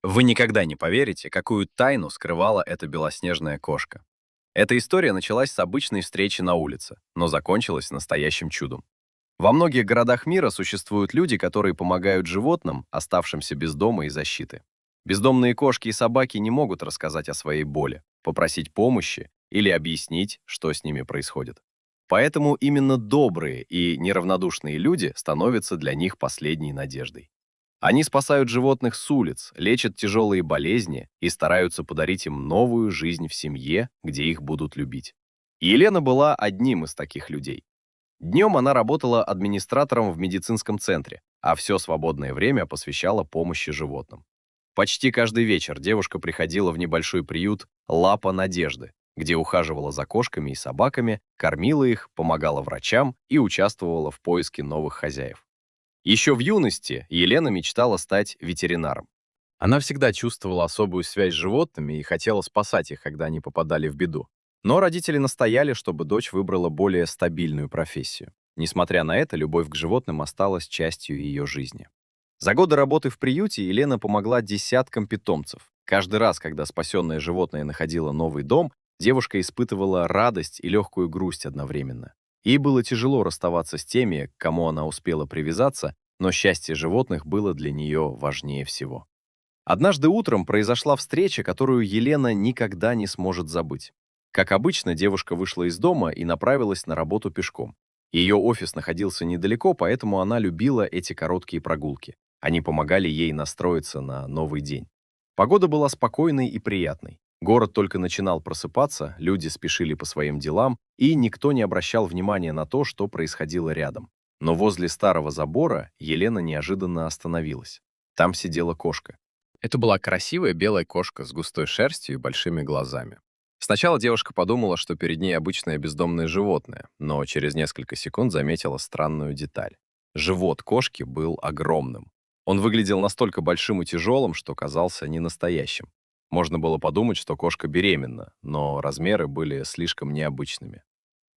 Вы никогда не поверите, какую тайну скрывала эта белоснежная кошка. Эта история началась с обычной встречи на улице, но закончилась настоящим чудом. Во многих городах мира существуют люди, которые помогают животным, оставшимся без дома и защиты. Бездомные кошки и собаки не могут рассказать о своей боли, попросить помощи или объяснить, что с ними происходит. Поэтому именно добрые и неравнодушные люди становятся для них последней надеждой. Они спасают животных с улиц, лечат тяжелые болезни и стараются подарить им новую жизнь в семье, где их будут любить. И Елена была одним из таких людей. Днем она работала администратором в медицинском центре, а все свободное время посвящала помощи животным. Почти каждый вечер девушка приходила в небольшой приют «Лапа Надежды», где ухаживала за кошками и собаками, кормила их, помогала врачам и участвовала в поиске новых хозяев. Еще в юности Елена мечтала стать ветеринаром. Она всегда чувствовала особую связь с животными и хотела спасать их, когда они попадали в беду. Но родители настояли, чтобы дочь выбрала более стабильную профессию. Несмотря на это, любовь к животным осталась частью ее жизни. За годы работы в приюте Елена помогла десяткам питомцев. Каждый раз, когда спасенное животное находило новый дом, девушка испытывала радость и легкую грусть одновременно. Ей было тяжело расставаться с теми, к кому она успела привязаться, но счастье животных было для нее важнее всего. Однажды утром произошла встреча, которую Елена никогда не сможет забыть. Как обычно, девушка вышла из дома и направилась на работу пешком. Ее офис находился недалеко, поэтому она любила эти короткие прогулки. Они помогали ей настроиться на новый день. Погода была спокойной и приятной. Город только начинал просыпаться, люди спешили по своим делам, и никто не обращал внимания на то, что происходило рядом. Но возле старого забора Елена неожиданно остановилась. Там сидела кошка. Это была красивая белая кошка с густой шерстью и большими глазами. Сначала девушка подумала, что перед ней обычное бездомное животное, но через несколько секунд заметила странную деталь. Живот кошки был огромным. Он выглядел настолько большим и тяжелым, что казался ненастоящим. Можно было подумать, что кошка беременна, но размеры были слишком необычными.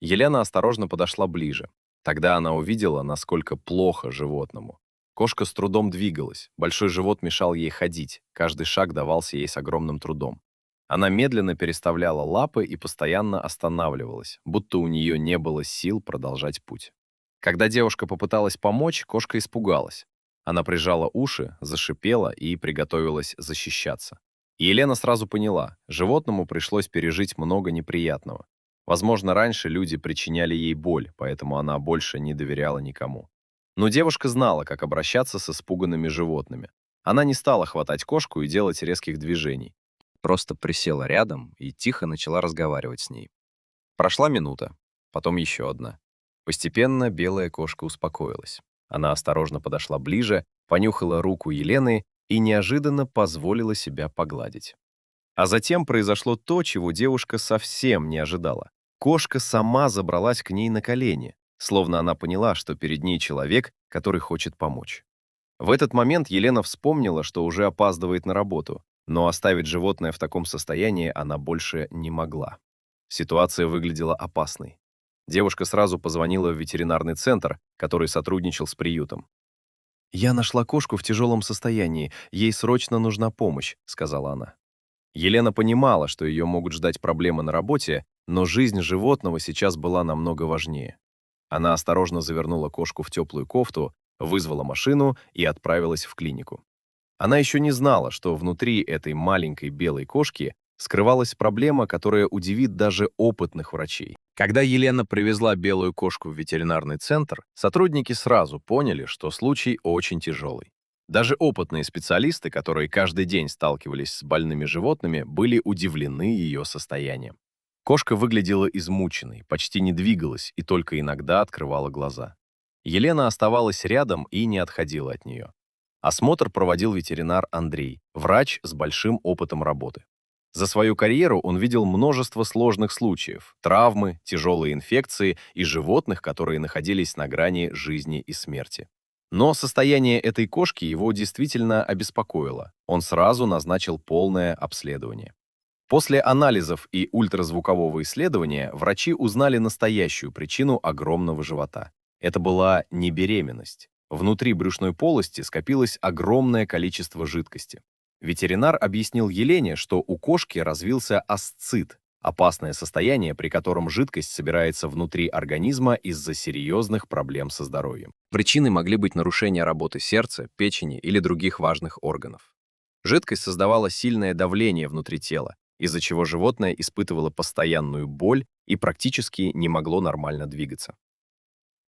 Елена осторожно подошла ближе. Тогда она увидела, насколько плохо животному. Кошка с трудом двигалась, большой живот мешал ей ходить, каждый шаг давался ей с огромным трудом. Она медленно переставляла лапы и постоянно останавливалась, будто у нее не было сил продолжать путь. Когда девушка попыталась помочь, кошка испугалась. Она прижала уши, зашипела и приготовилась защищаться. И Елена сразу поняла, животному пришлось пережить много неприятного. Возможно, раньше люди причиняли ей боль, поэтому она больше не доверяла никому. Но девушка знала, как обращаться с испуганными животными. Она не стала хватать кошку и делать резких движений. Просто присела рядом и тихо начала разговаривать с ней. Прошла минута, потом еще одна. Постепенно белая кошка успокоилась. Она осторожно подошла ближе, понюхала руку Елены и неожиданно позволила себя погладить. А затем произошло то, чего девушка совсем не ожидала. Кошка сама забралась к ней на колени, словно она поняла, что перед ней человек, который хочет помочь. В этот момент Елена вспомнила, что уже опаздывает на работу, но оставить животное в таком состоянии она больше не могла. Ситуация выглядела опасной. Девушка сразу позвонила в ветеринарный центр, который сотрудничал с приютом. «Я нашла кошку в тяжелом состоянии, ей срочно нужна помощь», — сказала она. Елена понимала, что ее могут ждать проблемы на работе, но жизнь животного сейчас была намного важнее. Она осторожно завернула кошку в теплую кофту, вызвала машину и отправилась в клинику. Она еще не знала, что внутри этой маленькой белой кошки скрывалась проблема, которая удивит даже опытных врачей. Когда Елена привезла белую кошку в ветеринарный центр, сотрудники сразу поняли, что случай очень тяжелый. Даже опытные специалисты, которые каждый день сталкивались с больными животными, были удивлены ее состоянием. Кошка выглядела измученной, почти не двигалась и только иногда открывала глаза. Елена оставалась рядом и не отходила от нее. Осмотр проводил ветеринар Андрей, врач с большим опытом работы. За свою карьеру он видел множество сложных случаев, травмы, тяжелые инфекции и животных, которые находились на грани жизни и смерти. Но состояние этой кошки его действительно обеспокоило. Он сразу назначил полное обследование. После анализов и ультразвукового исследования врачи узнали настоящую причину огромного живота. Это была не беременность. Внутри брюшной полости скопилось огромное количество жидкости. Ветеринар объяснил Елене, что у кошки развился асцит, опасное состояние, при котором жидкость собирается внутри организма из-за серьезных проблем со здоровьем. Причиной могли быть нарушения работы сердца, печени или других важных органов. Жидкость создавала сильное давление внутри тела, из-за чего животное испытывало постоянную боль и практически не могло нормально двигаться.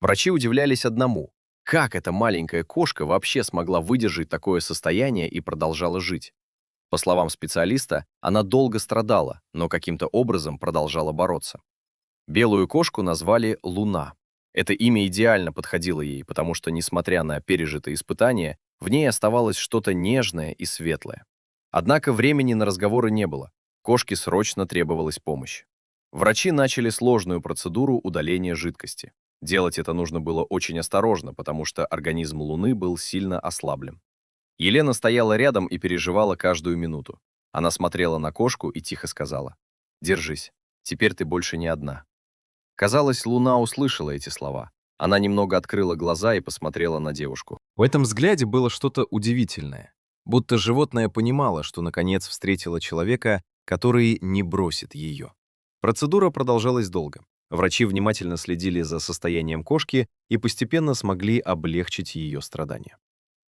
Врачи удивлялись одному: как эта маленькая кошка вообще смогла выдержать такое состояние и продолжала жить? По словам специалиста, она долго страдала, но каким-то образом продолжала бороться. Белую кошку назвали Луна. Это имя идеально подходило ей, потому что, несмотря на пережитые испытания, в ней оставалось что-то нежное и светлое. Однако времени на разговоры не было. Кошке срочно требовалась помощь. Врачи начали сложную процедуру удаления жидкости. Делать это нужно было очень осторожно, потому что организм Луны был сильно ослаблен. Елена стояла рядом и переживала каждую минуту. Она смотрела на кошку и тихо сказала: «Держись, теперь ты больше не одна». Казалось, Луна услышала эти слова. Она немного открыла глаза и посмотрела на девушку. В этом взгляде было что-то удивительное. Будто животное понимало, что наконец встретило человека, который не бросит ее. Процедура продолжалась долго. Врачи внимательно следили за состоянием кошки и постепенно смогли облегчить ее страдания.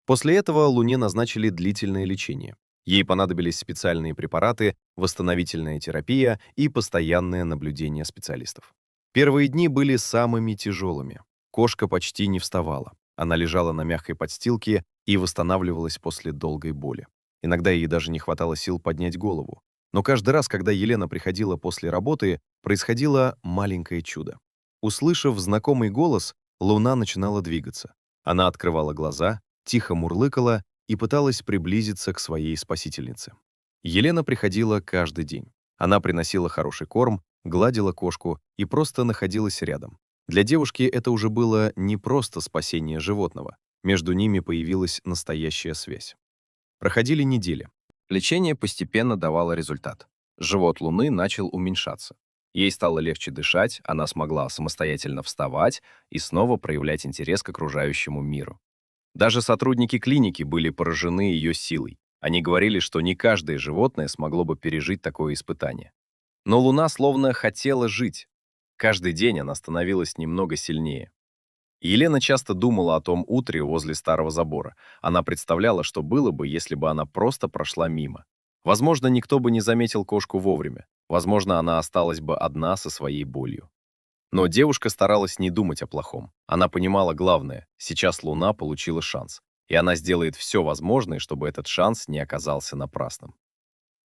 После этого Луне назначили длительное лечение. Ей понадобились специальные препараты, восстановительная терапия и постоянное наблюдение специалистов. Первые дни были самыми тяжелыми. Кошка почти не вставала. Она лежала на мягкой подстилке и восстанавливалась после долгой боли. Иногда ей даже не хватало сил поднять голову. Но каждый раз, когда Елена приходила после работы, происходило маленькое чудо. Услышав знакомый голос, Луна начинала двигаться. Она открывала глаза, тихо мурлыкала и пыталась приблизиться к своей спасительнице. Елена приходила каждый день. Она приносила хороший корм, гладила кошку и просто находилась рядом. Для девушки это уже было не просто спасение животного. Между ними появилась настоящая связь. Проходили недели. Лечение постепенно давало результат. Живот Луны начал уменьшаться. Ей стало легче дышать, она смогла самостоятельно вставать и снова проявлять интерес к окружающему миру. Даже сотрудники клиники были поражены ее силой. Они говорили, что не каждое животное смогло бы пережить такое испытание. Но Луна словно хотела жить. Каждый день она становилась немного сильнее. Елена часто думала о том утре возле старого забора. Она представляла, что было бы, если бы она просто прошла мимо. Возможно, никто бы не заметил кошку вовремя. Возможно, она осталась бы одна со своей болью. Но девушка старалась не думать о плохом. Она понимала главное: сейчас Луна получила шанс, и она сделает все возможное, чтобы этот шанс не оказался напрасным.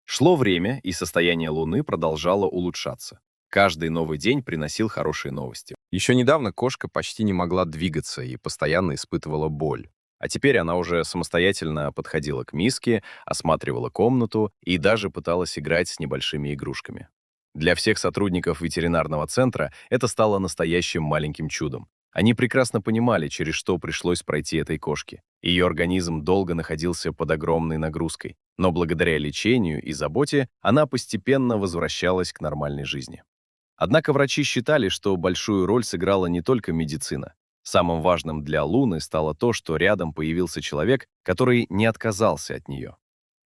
Шло время, и состояние Луны продолжало улучшаться. Каждый новый день приносил хорошие новости. Еще недавно кошка почти не могла двигаться и постоянно испытывала боль. А теперь она уже самостоятельно подходила к миске, осматривала комнату и даже пыталась играть с небольшими игрушками. Для всех сотрудников ветеринарного центра это стало настоящим маленьким чудом. Они прекрасно понимали, через что пришлось пройти этой кошке. Ее организм долго находился под огромной нагрузкой, но благодаря лечению и заботе она постепенно возвращалась к нормальной жизни. Однако врачи считали, что большую роль сыграла не только медицина. Самым важным для Луны стало то, что рядом появился человек, который не отказался от нее.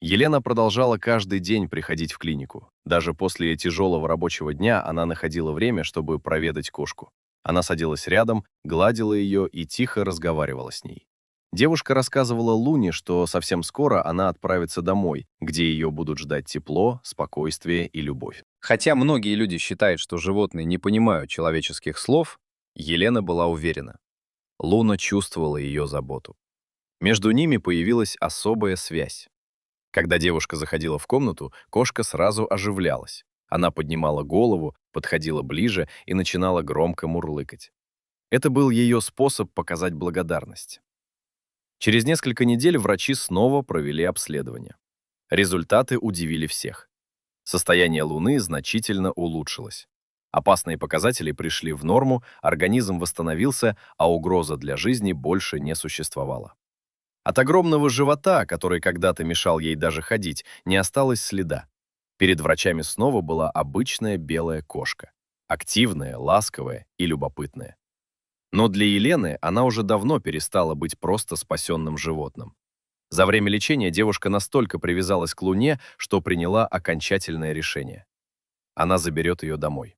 Елена продолжала каждый день приходить в клинику. Даже после тяжелого рабочего дня она находила время, чтобы проведать кошку. Она садилась рядом, гладила ее и тихо разговаривала с ней. Девушка рассказывала Луне, что совсем скоро она отправится домой, где ее будут ждать тепло, спокойствие и любовь. Хотя многие люди считают, что животные не понимают человеческих слов, Елена была уверена. Луна чувствовала ее заботу. Между ними появилась особая связь. Когда девушка заходила в комнату, кошка сразу оживлялась. Она поднимала голову, подходила ближе и начинала громко мурлыкать. Это был ее способ показать благодарность. Через несколько недель врачи снова провели обследование. Результаты удивили всех. Состояние Луны значительно улучшилось. Опасные показатели пришли в норму, организм восстановился, а угроза для жизни больше не существовала. От огромного живота, который когда-то мешал ей даже ходить, не осталось следа. Перед врачами снова была обычная белая кошка. Активная, ласковая и любопытная. Но для Елены она уже давно перестала быть просто спасенным животным. За время лечения девушка настолько привязалась к Луне, что приняла окончательное решение. Она заберет ее домой.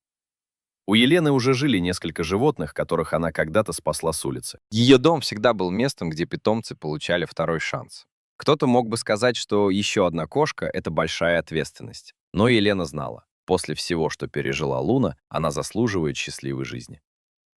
У Елены уже жили несколько животных, которых она когда-то спасла с улицы. Ее дом всегда был местом, где питомцы получали второй шанс. Кто-то мог бы сказать, что еще одна кошка — это большая ответственность. Но Елена знала, после всего, что пережила Луна, она заслуживает счастливой жизни.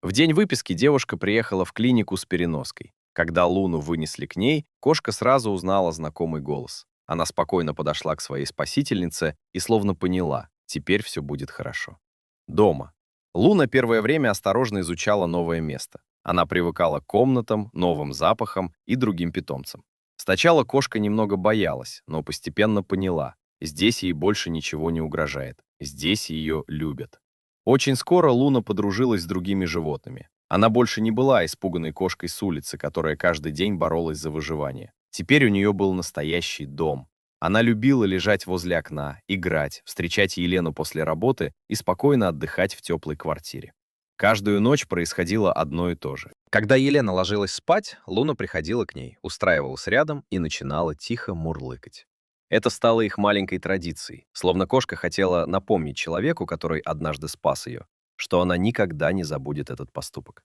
В день выписки девушка приехала в клинику с переноской. Когда Луну вынесли к ней, кошка сразу узнала знакомый голос. Она спокойно подошла к своей спасительнице и словно поняла, теперь все будет хорошо. Дома. Луна первое время осторожно изучала новое место. Она привыкала к комнатам, новым запахам и другим питомцам. Сначала кошка немного боялась, но постепенно поняла, здесь ей больше ничего не угрожает, здесь ее любят. Очень скоро Луна подружилась с другими животными. Она больше не была испуганной кошкой с улицы, которая каждый день боролась за выживание. Теперь у нее был настоящий дом. Она любила лежать возле окна, играть, встречать Елену после работы и спокойно отдыхать в теплой квартире. Каждую ночь происходило одно и то же. Когда Елена ложилась спать, Луна приходила к ней, устраивалась рядом и начинала тихо мурлыкать. Это стало их маленькой традицией, словно кошка хотела напомнить человеку, который однажды спас ее, что она никогда не забудет этот поступок.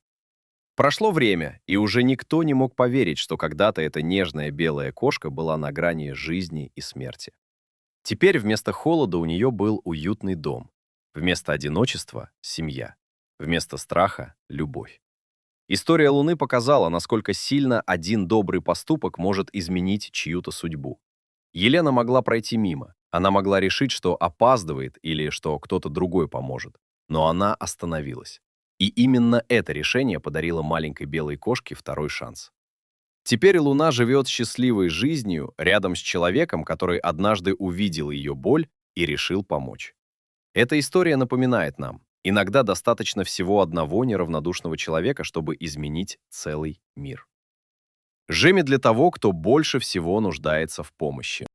Прошло время, и уже никто не мог поверить, что когда-то эта нежная белая кошка была на грани жизни и смерти. Теперь вместо холода у нее был уютный дом, вместо одиночества — семья, вместо страха — любовь. История Луны показала, насколько сильно один добрый поступок может изменить чью-то судьбу. Елена могла пройти мимо, она могла решить, что опаздывает или что кто-то другой поможет, но она остановилась. И именно это решение подарило маленькой белой кошке второй шанс. Теперь Луна живет счастливой жизнью рядом с человеком, который однажды увидел ее боль и решил помочь. Эта история напоминает нам, иногда достаточно всего одного неравнодушного человека, чтобы изменить целый мир. Жеми для того, кто больше всего нуждается в помощи.